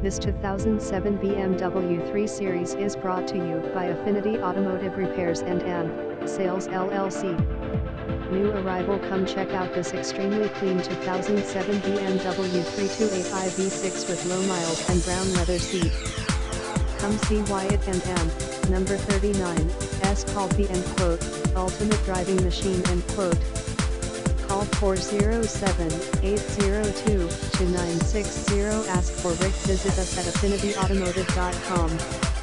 This 2007 BMW 3 Series is brought to you by Affinity Automotive Repairs and Sales LLC. New arrival. Come check out this extremely clean 2007 BMW 328i V6 with low miles and brown leather seat. Come see why it and number 39 is called the ultimate driving machine . Call 407-802-2960. Ask for Rick. Visit us at affinityautomotive.com.